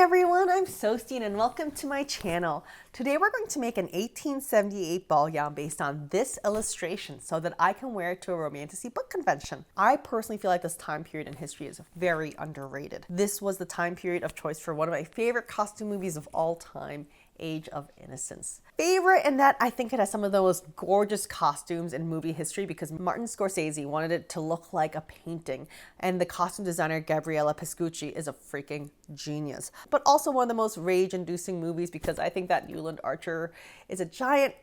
everyone, I'm Sostine and welcome to my channel. Today we're going to make an 1878 ball gown based on this illustration so that I can wear it to a Romantasy book convention. I personally feel like this time period in history is very underrated. This was the time period of choice for one of my favorite costume movies of all time, Age of Innocence. Favorite in that I think it has some of the most gorgeous costumes in movie history because Martin Scorsese wanted it to look like a painting, and the costume designer Gabriella Piscucci is a freaking genius. But also one of the most rage-inducing movies because I think that Newland Archer is a giant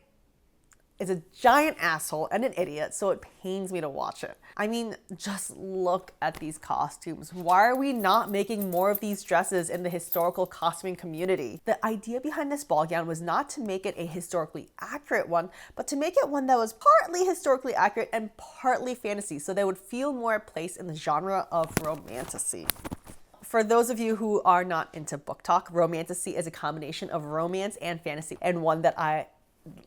asshole and an idiot, so it pains me to watch it. I mean, just look at these costumes. Why are we not making more of these dresses in the historical costuming community? The idea behind this ball gown was not to make it a historically accurate one, but to make it one that was partly historically accurate and partly fantasy, so they would feel more at place in the genre of Romantasy. For those of you who are not into book talk, Romantasy is a combination of romance and fantasy, and one that I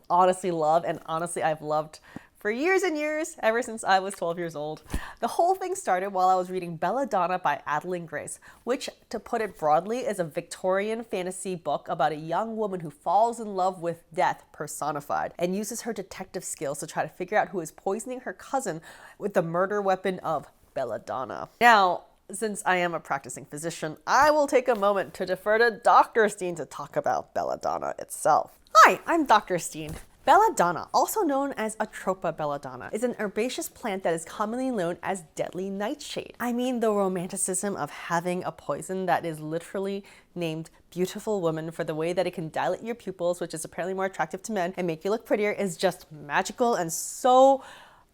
honestly love, and honestly I've loved for years and years, ever since I was 12 years old. The whole thing started while I was reading Belladonna by Adeline Grace, which, to put it broadly, is a Victorian fantasy book about a young woman who falls in love with death personified and uses her detective skills to try to figure out who is poisoning her cousin with the murder weapon of Belladonna. Now, since I am a practicing physician, I will take a moment to defer to Dr. Steen to talk about Belladonna itself. Hi, I'm Dr. Steen. Belladonna, also known as Atropa belladonna, is an herbaceous plant that is commonly known as deadly nightshade. I mean, the romanticism of having a poison that is literally named Beautiful Woman for the way that it can dilate your pupils, which is apparently more attractive to men, and make you look prettier is just magical and so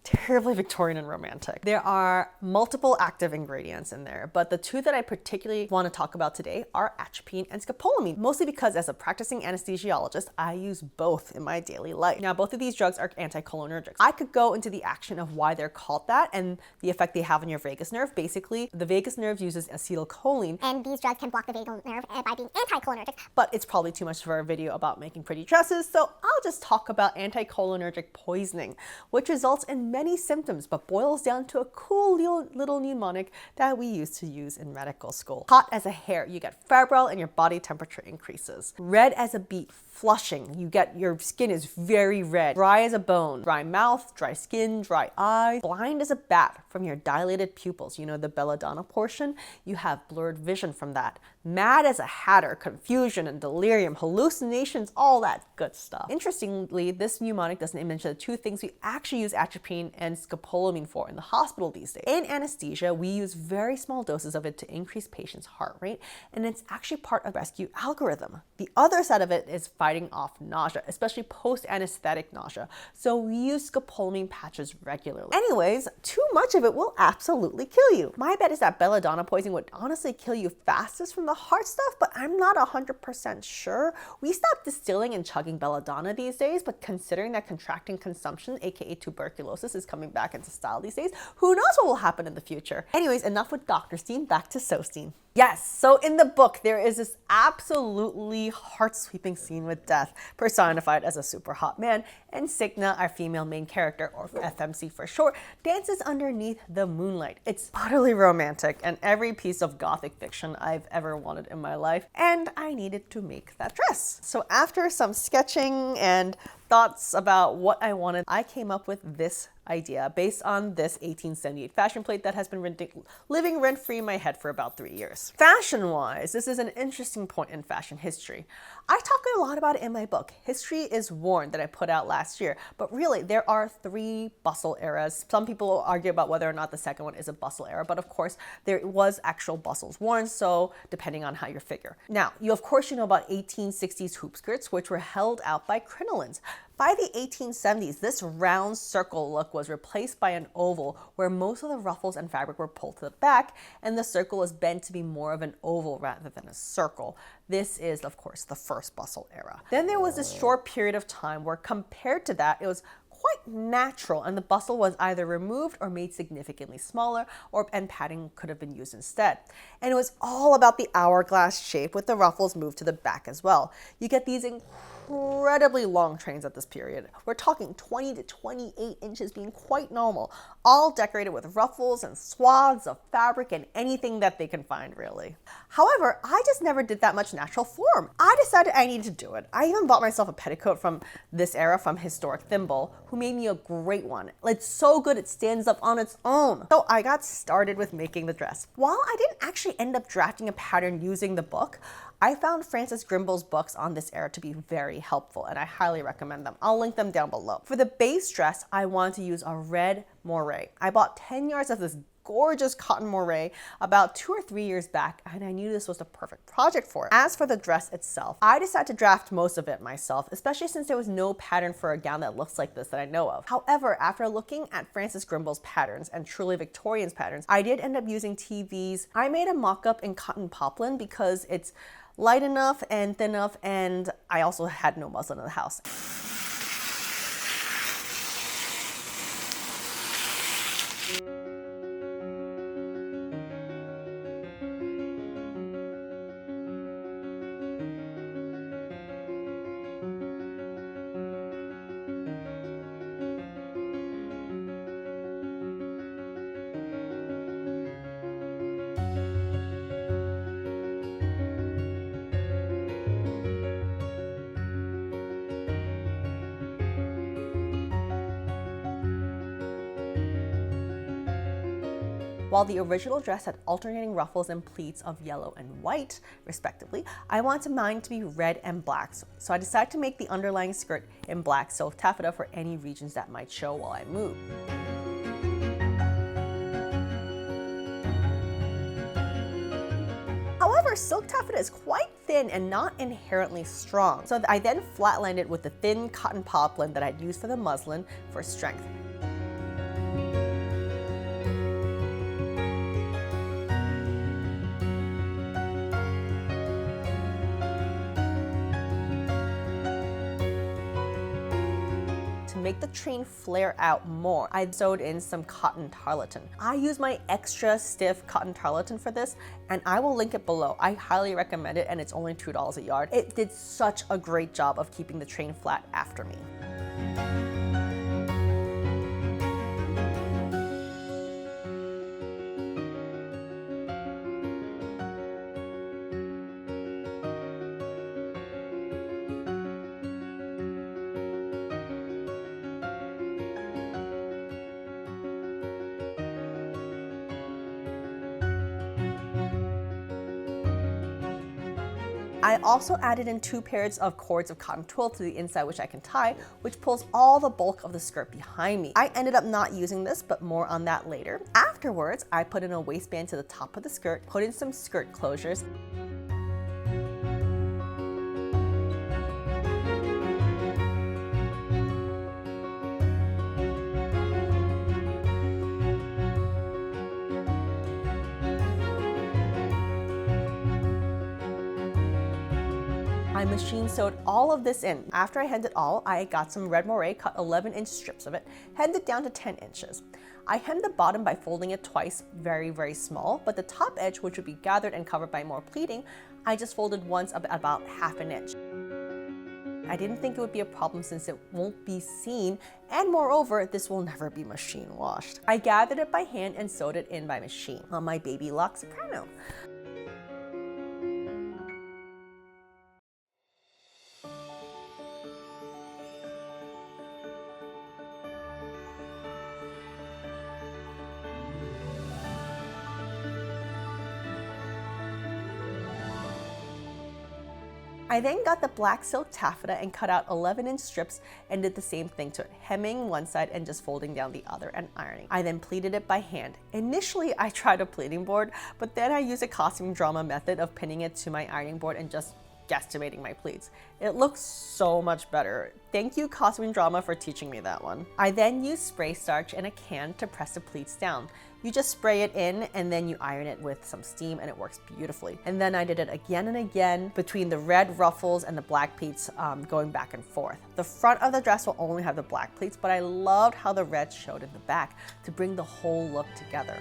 terribly Victorian and romantic. There are multiple active ingredients in there, but the two that I particularly want to talk about today are atropine and scopolamine, mostly because as a practicing anesthesiologist, I use both in my daily life. Now, both of these drugs are anticholinergics. I could go into the action of why they're called that and the effect they have on your vagus nerve. Basically, the vagus nerve uses acetylcholine, and these drugs can block the vagal nerve by being anticholinergic. But it's probably too much for a video about making pretty dresses, so I'll just talk about anticholinergic poisoning, which results in many symptoms but boils down to a cool little mnemonic that we used to use in medical school. Hot as a hare, you get febrile and your body temperature increases. Red as a beet, flushing, your skin is very red. Dry as a bone, dry mouth, dry skin, dry eyes. Blind as a bat from your dilated pupils, you know, the belladonna portion, you have blurred vision from that. Mad as a hatter, confusion and delirium, hallucinations, all that good stuff. Interestingly, this mnemonic doesn't mention the two things we actually use atropine and scopolamine for in the hospital these days. In anesthesia, we use very small doses of it to increase patients' heart rate, and it's actually part of rescue algorithm. The other side of it is fighting off nausea, especially post-anesthetic nausea. So we use scopolamine patches regularly. Anyways, too much of it will absolutely kill you. My bet is that belladonna poisoning would honestly kill you fastest from the heart stuff, but I'm not 100% sure. We stopped distilling and chugging belladonna these days, but considering that contracting consumption, aka tuberculosis, is coming back into style these days, who knows what will happen in the future. Anyways, enough with Dr. Steen, back to Sostine. Yes, so in the book, there is this absolutely heart-sweeping scene with death, personified as a super hot man, and Signa, our female main character, or FMC for short, dances underneath the moonlight. It's utterly romantic and every piece of gothic fiction I've ever wanted in my life, and I needed to make that dress. So after some sketching and thoughts about what I wanted, I came up with this idea based on this 1878 fashion plate that has been living rent-free in my head for about 3 years. Fashion-wise, this is an interesting point in fashion history. I talk a lot about it in my book, History is Worn, that I put out last year, but really there are 3 bustle eras. Some people argue about whether or not the second one is a bustle era, but of course there was actual bustles worn, so depending on how you figure. Now, of course you know about 1860s hoop skirts, which were held out by crinolines. By the 1870s, this round circle look was replaced by an oval where most of the ruffles and fabric were pulled to the back and the circle was bent to be more of an oval rather than a circle. This is, of course, the first bustle era. Then there was this short period of time where compared to that, it was quite natural and the bustle was either removed or made significantly smaller and padding could have been used instead. And it was all about the hourglass shape with the ruffles moved to the back as well. You get these incredibly long trains at this period. We're talking 20 to 28 inches being quite normal, all decorated with ruffles and swaths of fabric and anything that they can find, really. However, I just never did that much natural form. I decided I needed to do it. I even bought myself a petticoat from this era from Historic Thimble, who made me a great one. It's so good it stands up on its own. So I got started with making the dress. While I didn't actually end up drafting a pattern using the book, I found Frances Grimble's books on this era to be very helpful, and I highly recommend them. I'll link them down below. For the base dress, I wanted to use a red moire. I bought 10 yards of this gorgeous cotton moire about 2 or 3 years back, and I knew this was the perfect project for it. As for the dress itself, I decided to draft most of it myself, especially since there was no pattern for a gown that looks like this that I know of. However, after looking at Frances Grimble's patterns and Truly Victorian's patterns, I did end up using TV's. I made a mock-up in cotton poplin because it's light enough and thin enough, and I also had no muslin in the house. While the original dress had alternating ruffles and pleats of yellow and white, respectively, I wanted mine to be red and black, so I decided to make the underlying skirt in black silk taffeta for any regions that might show while I move. However, silk taffeta is quite thin and not inherently strong, so I then flatlined it with the thin cotton poplin that I'd used for the muslin for strength. To make the train flare out more, I sewed in some cotton tarlatan. I use my extra stiff cotton tarlatan for this, and I will link it below. I highly recommend it, and it's only $2 a yard. It did such a great job of keeping the train flat after me. I also added in 2 pairs of cords of cotton twill to the inside, which I can tie, which pulls all the bulk of the skirt behind me. I ended up not using this, but more on that later. Afterwards, I put in a waistband to the top of the skirt, put in some skirt closures, I machine sewed all of this in. After I hemmed it all, I got some red moire, cut 11-inch strips of it, hemmed it down to 10 inches. I hemmed the bottom by folding it twice, very, very small, but the top edge, which would be gathered and covered by more pleating, I just folded once about ½ an inch. I didn't think it would be a problem since it won't be seen, and moreover, this will never be machine washed. I gathered it by hand and sewed it in by machine on my Baby Lock Soprano. I then got the black silk taffeta and cut out 11-inch strips and did the same thing to it, hemming one side and just folding down the other and ironing. I then pleated it by hand. Initially, I tried a pleating board, but then I used a costume drama method of pinning it to my ironing board and just guesstimating my pleats. It looks so much better. Thank you, Costume Drama, for teaching me that one. I then used spray starch in a can to press the pleats down. You just spray it in and then you iron it with some steam and it works beautifully. And then I did it again and again between the red ruffles and the black pleats going back and forth. The front of the dress will only have the black pleats, but I loved how the red showed in the back to bring the whole look together.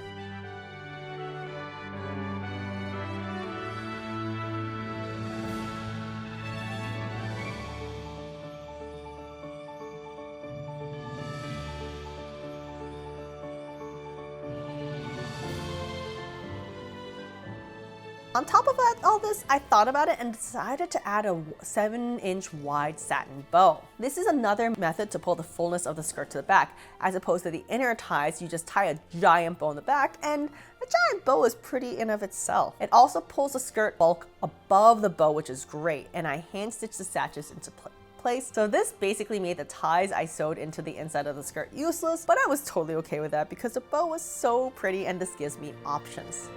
On top of all this, I thought about it and decided to add a 7-inch wide satin bow. This is another method to pull the fullness of the skirt to the back. As opposed to the inner ties, you just tie a giant bow in the back, and a giant bow is pretty in of itself. It also pulls the skirt bulk above the bow, which is great, and I hand stitched the sashes into place. So this basically made the ties I sewed into the inside of the skirt useless, but I was totally okay with that because the bow was so pretty and this gives me options.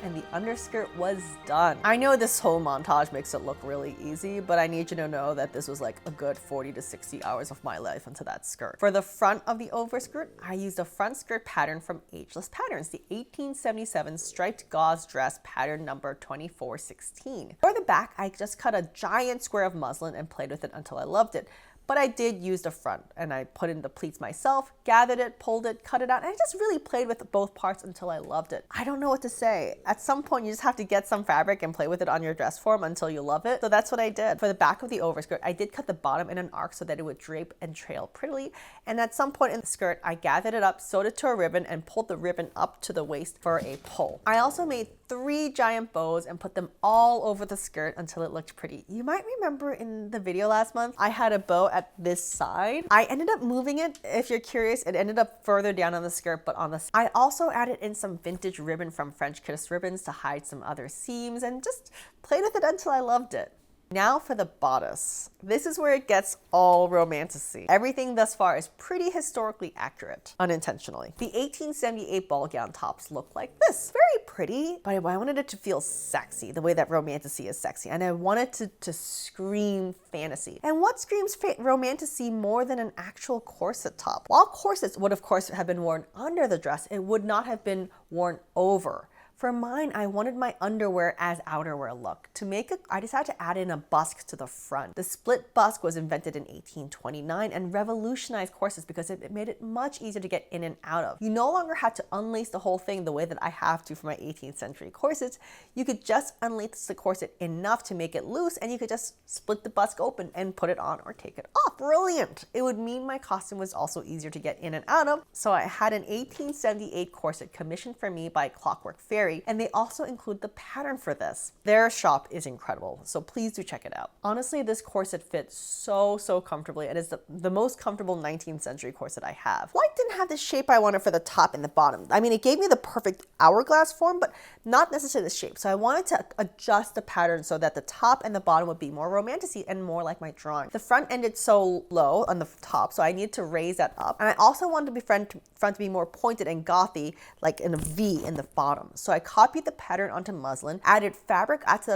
And the underskirt was done. I know this whole montage makes it look really easy, but I need you to know that this was like a good 40 to 60 hours of my life into that skirt. For the front of the overskirt, I used a front skirt pattern from Ageless Patterns, the 1877 striped gauze dress pattern number 2416. For the back, I just cut a giant square of muslin and played with it until I loved it. But I did use the front and I put in the pleats myself, gathered it, pulled it, cut it out, and I just really played with both parts until I loved it. I don't know what to say. At some point, you just have to get some fabric and play with it on your dress form until you love it. So that's what I did. For the back of the overskirt, I did cut the bottom in an arc so that it would drape and trail prettily. And at some point in the skirt, I gathered it up, sewed it to a ribbon, and pulled the ribbon up to the waist for a pull. I also made 3 giant bows and put them all over the skirt until it looked pretty. You might remember in the video last month, I had a bow at this side. I ended up moving it. If you're curious, it ended up further down on the skirt, but on the side. I also added in some vintage ribbon from French Kiss ribbons to hide some other seams and just played with it until I loved it. Now for the bodice. This is where it gets all romantasy. Everything thus far is pretty historically accurate, unintentionally. The 1878 ball gown tops look like this. Very pretty, but I wanted it to feel sexy, the way that romantasy is sexy. And I wanted to scream fantasy. And what screams romantasy more than an actual corset top? While corsets would of course have been worn under the dress, it would not have been worn over. For mine, I wanted my underwear as outerwear look. To make it, I decided to add in a busk to the front. The split busk was invented in 1829 and revolutionized corsets because it made it much easier to get in and out of. You no longer had to unlace the whole thing the way that I have to for my 18th century corsets. You could just unlace the corset enough to make it loose and you could just split the busk open and put it on or take it off. Brilliant! It would mean my costume was also easier to get in and out of, so I had an 1878 corset commissioned for me by Clockwork Fairy, and they also include the pattern for this. Their shop is incredible, so please do check it out. Honestly, this corset fits so comfortably. It is the most comfortable 19th century corset I have. White didn't have the shape I wanted for the top and the bottom. I mean, it gave me the perfect hourglass form, but not necessarily the shape. So I wanted to adjust the pattern so that the top and the bottom would be more romantasy and more like my drawing. The front ended so low on the top, so I needed to raise that up. And I also wanted the front to be more pointed and gothy, like in a V in the bottom. So I copied the pattern onto muslin, added fabric onto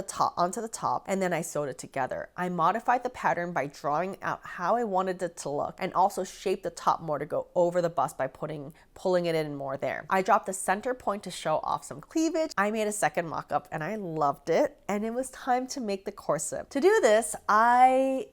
the top, and then I sewed it together. I modified the pattern by drawing out how I wanted it to look and also shaped the top more to go over the bust by pulling it in more there. I dropped the center point to show off some cleavage. I made a second mock-up and I loved it, and it was time to make the corset. To do this, I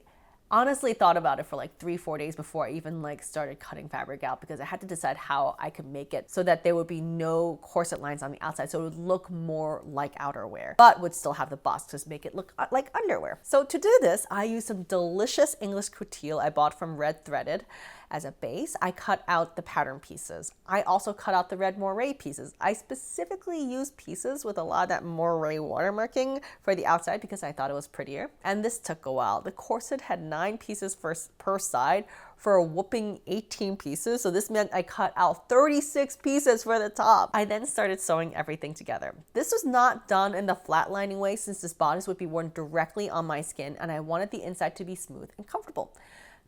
honestly thought about it for like 3-4 days before I even started cutting fabric out, because I had to decide how I could make it so that there would be no corset lines on the outside, so it would look more like outerwear but would still have the bust to make it look like underwear. So to do this, I used some delicious English coutil I bought from Red Threaded as a base. I cut out the pattern pieces. I also cut out the red moire pieces. I specifically used pieces with a lot of that moire watermarking for the outside because I thought it was prettier. And this took a while. The corset had 9 pieces per side for a whooping 18 pieces. So this meant I cut out 36 pieces for the top. I then started sewing everything together. This was not done in the flatlining way, since this bodice would be worn directly on my skin and I wanted the inside to be smooth and comfortable.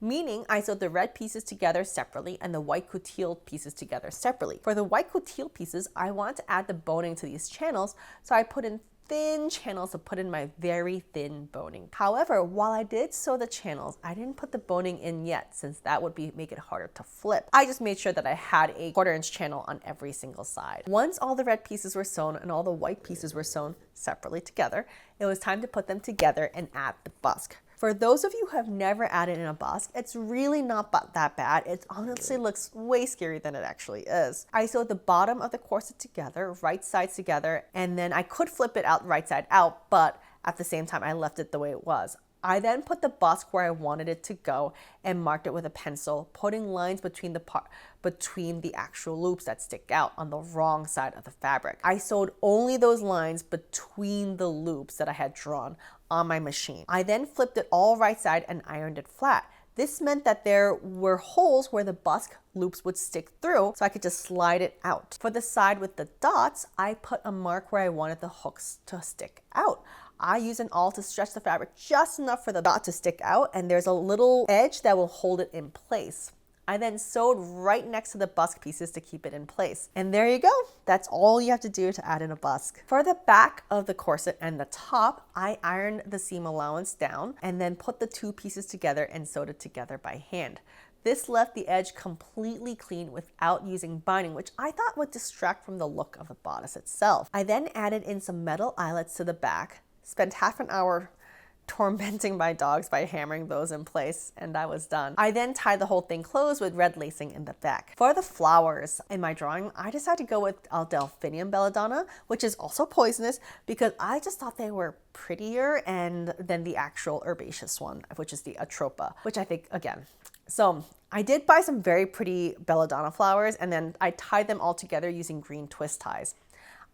Meaning I sewed the red pieces together separately and the white coutil pieces together separately. For the white coutil pieces, I wanted to add the boning to these channels, so I put in thin channels to put in my very thin boning. However, while I did sew the channels, I didn't put the boning in yet, since that would make it harder to flip. I just made sure that I had a 1/4 inch channel on every single side. Once all the red pieces were sewn and all the white pieces were sewn separately together, it was time to put them together and add the busk. For those of you who have never added in a bust, it's really not that bad. It honestly looks way scarier than it actually is. I sewed the bottom of the corset together, right sides together, and then I could flip it out right side out, but at the same time I left it the way it was. I then put the bust where I wanted it to go and marked it with a pencil, putting lines between the actual loops that stick out on the wrong side of the fabric. I sewed only those lines between the loops that I had drawn on my machine. I then flipped it all right side and ironed it flat. This meant that there were holes where the bust loops would stick through, so I could just slide it out. For the side with the dots, I put a mark where I wanted the hooks to stick out. I use an awl to stretch the fabric just enough for the dot to stick out, and there's a little edge that will hold it in place. I then sewed right next to the busk pieces to keep it in place. And there you go. That's all you have to do to add in a busk. For the back of the corset and the top, I ironed the seam allowance down and then put the two pieces together and sewed it together by hand. This left the edge completely clean without using binding, which I thought would distract from the look of the bodice itself. I then added in some metal eyelets to the back, spent half an hour tormenting my dogs by hammering those in place, and I was done. I then tied the whole thing closed with red lacing in the back. For the flowers in my drawing, I decided to go with Delphinium Belladonna, which is also poisonous, because I just thought they were prettier than the actual herbaceous one, which is the Atropa, which I think, again. So I did buy some very pretty Belladonna flowers, and then I tied them all together using green twist ties.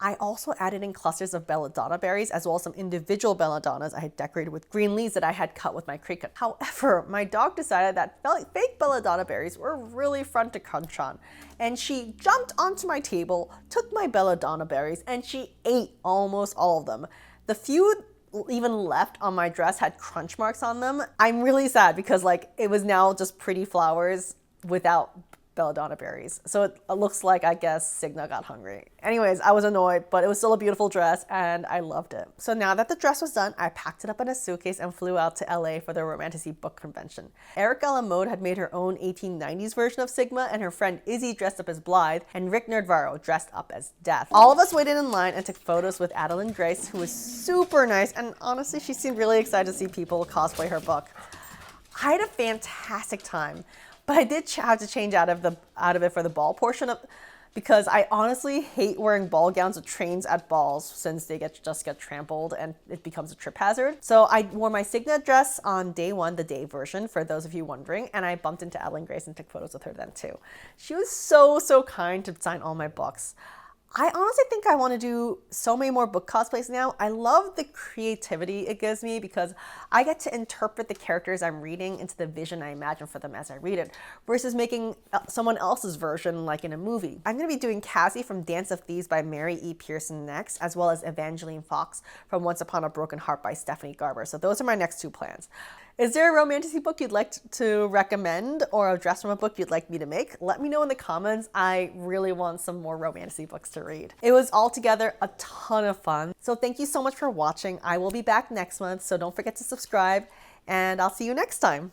I also added in clusters of belladonna berries, as well as some individual belladonnas I had decorated with green leaves that I had cut with my Cricut. However, my dog decided that fake belladonna berries were really fun to crunch on, and she jumped onto my table, took my belladonna berries, and she ate almost all of them. The few even left on my dress had crunch marks on them. I'm really sad because it was now just pretty flowers without belladonna berries. So it looks like, I guess, Signa got hungry. Anyways, I was annoyed, but it was still a beautiful dress and I loved it. So now that the dress was done, I packed it up in a suitcase and flew out to LA for the Romantasy book convention. Erica Lamotte had made her own 1890s version of Sigma, and her friend Izzy dressed up as Blythe, and Rick Nerdvaro dressed up as Death. All of us waited in line and took photos with Adeline Grace, who was super nice, and honestly, she seemed really excited to see people cosplay her book. I had a fantastic time. But I did have to change out of it for the ball portion because I honestly hate wearing ball gowns with trains at balls, since they just get trampled and it becomes a trip hazard. So I wore my Signa dress on day one, the day version, for those of you wondering, and I bumped into Adeline Grace and took photos with her then too. She was so kind to sign all my books. I honestly think I want to do so many more book cosplays now. I love the creativity it gives me because I get to interpret the characters I'm reading into the vision I imagine for them as I read it, versus making someone else's version like in a movie. I'm going to be doing Cassie from Dance of Thieves by Mary E. Pearson next, as well as Evangeline Fox from Once Upon a Broken Heart by Stephanie Garber. So those are my next two plans. Is there a Romantasy book you'd like to recommend, or a dress from a book you'd like me to make? Let me know in the comments. I really want some more Romantasy books to read. It was altogether a ton of fun. So thank you so much for watching. I will be back next month, so don't forget to subscribe, and I'll see you next time.